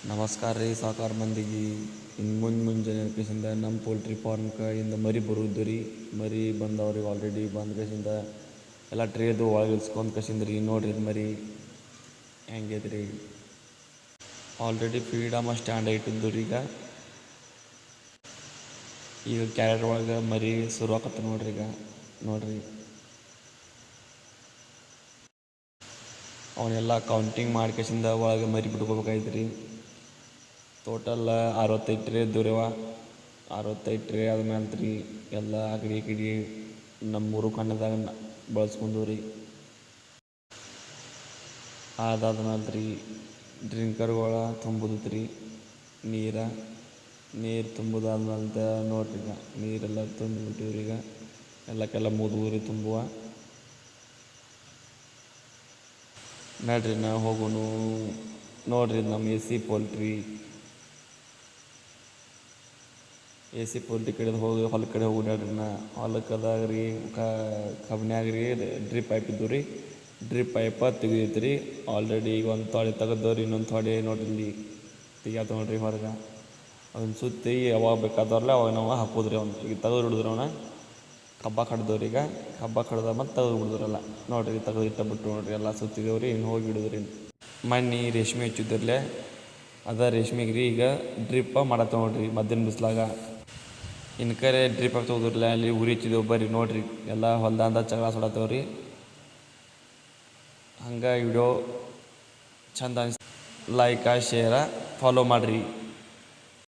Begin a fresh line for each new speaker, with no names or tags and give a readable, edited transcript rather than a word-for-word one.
ನಮಸ್ಕಾರ ರೀ ಸಾಕಾರ ಮಂದಿಗೆ. ಇನ್ನು ಮುಂಜಾನೆ ಕೇಸಿಂದ ನಮ್ಮ ಪೋಲ್ಟ್ರಿ ಫಾರ್ಮ್ಗೆ ಇಂದ ಮರಿ ಬರುವುದು ರೀ. ಮರಿ ಬಂದವ್ರಿಗೆ ಆಲ್ರೆಡಿ ಬಂದ ಕೇಸಿಂದ ಎಲ್ಲ ಟ್ರೇದು ಒಳಗೆ ಇಸ್ಕೊಂಡು ಕೇಸಿಂದ ರೀ ನೋಡ್ರಿ ಮರಿ ಹೆಂಗೈತೆ ರೀ. ಆಲ್ರೆಡಿ ಫ್ರೀಡಮ್ ಸ್ಟ್ಯಾಂಡ್ ಇಟ್ಟಿದ್ದು ರೀ. ಈಗ ಕ್ಯಾರೆಟ್ ಒಳಗೆ ಮರಿ ಶುರು ಆಕತ್ತ ನೋಡ್ರಿ. ಈಗ ನೋಡ್ರಿ ಅವನ್ನೆಲ್ಲ ಕೌಂಟಿಂಗ್ ಮಾಡ್ಕೇಸಿಂದ ಒಳಗೆ ಮರಿ ಬಿಟ್ಕೋಬೇಕಾಯ್ತು ರೀ. Total 65 tray ಇದ್ದವ್ರಿವ. 65 ಟ್ರೇ ಆದ್ಮೇಲೆ ರೀ ಎಲ್ಲ ಅಗಡಿ ಗಿಡಿ ನಮ್ಮ ಮೂರು ಕಣ್ಣದಾಗ ಬಳಸ್ಕೊಂಡು ರೀ. ಅದಾದ್ಮೇಲೆ ರೀ ಡ್ರಿಂಕರ್ಗಳ ತುಂಬುದೈತೆ ರೀ ನೀರು ತುಂಬುದಾದ್ಮೇಲೆ ನೋಡ್ರಿ. ಈಗ ನೀರೆಲ್ಲ ತುಂಬಿಬಿಟ್ಟಿವ್ರಿ. ಈಗ ಎಲ್ಲಕ್ಕೆಲ್ಲ ಮುದುವು ತುಂಬುವ ನಡ್ರಿ ನಾವು ಹೋಗೋನು. ನೋಡ್ರಿ ನಮ್ಮ ಎ ಸಿ ಪೋಲ್ಟ್ರಿ ಕಡೆ ಹೋಗಿ ಹೊಲ ಕಡೆ ಹೋಗಿ ನಡ್ರಿ. ಹೊಲಕ್ಕದಾಗ ರೀ ಕಬ್ನ್ಯಾಗ ರೀ ಡ್ರಿಪ್ ಪೈಪ್ ಇದ್ದು ರೀ. ಡ್ರಿಪ್ ಪೈಪ ತೆಗಿದೈತೆ ರೀ. ಆಲ್ರೆಡಿ ಈಗ ಒಂದು ತೊಡೆ ತೆಗೆದವ್ರಿ, ಇನ್ನೊಂದು ತೊಡೆ ನೋಡ್ರಿ ತೆಗಿಯಾತ ನೋಡ್ರಿ ಹೊರಗೆ. ಅದನ್ನು ಸುತ್ತಿ ಯಾವಾಗ ಬೇಕಾದವ್ರಲ್ಲ ಅವಾಗ ನಾವು ಹಾಕೋದ್ರಿ. ಅವ್ನು ಈಗ ತೆಗೆದು ಹಿಡಿದ್ರು ಅವನ್ನ ಕಬ್ಬ ಕಡ್ದವ್ರಿ. ಈಗ ಕಬ್ಬ ಕಡ್ದ ಮತ್ತು ತೆಗೆದು ಬಿಡಿದ್ರಲ್ಲ ನೋಡ್ರಿ. ತೆಗೆದು ಇಟ್ಟಬಿಟ್ಟು ನೋಡ್ರಿ ಎಲ್ಲ ಸುತ್ತಿದೇವ್ರಿ. ಇನ್ನು ಹೋಗಿ ಹಿಡಿದ್ರಿ. ಮಣ್ಣಿ ರೇಷ್ಮೆ ಹಚ್ಚಿದ್ರಲ್ಲೇ ಅದ ರೇಷ್ಮೆಗೆ ರೀ ಈಗ ಡ್ರಿಪ್ಪ ಮಾಡತ್ತ ನೋಡ್ರಿ ಮಧ್ಯಾಹ್ನ ಬಿಸ್ಲಾಗ. ಇನ್ನು ಕರೆ ಡ್ರಿಪ್ ಆಗಿ ತೆಗೆದ್ರಲ್ಲ ಅಲ್ಲಿ ಉರಿ ಹಚ್ಚಿದೇವು ಬರ್ರಿ ನೋಡ್ರಿ. ಎಲ್ಲ ಹೊಲ್ದಾಂದ ಜಗಳ ಸುಡತ್ತವ್ರಿ. ಹಂಗೆ ವಿಡಿಯೋ ಚಂದ ಅನಿಸ್ ಲೈಕ ಶೇರ ಫಾಲೋ ಮಾಡಿರಿ.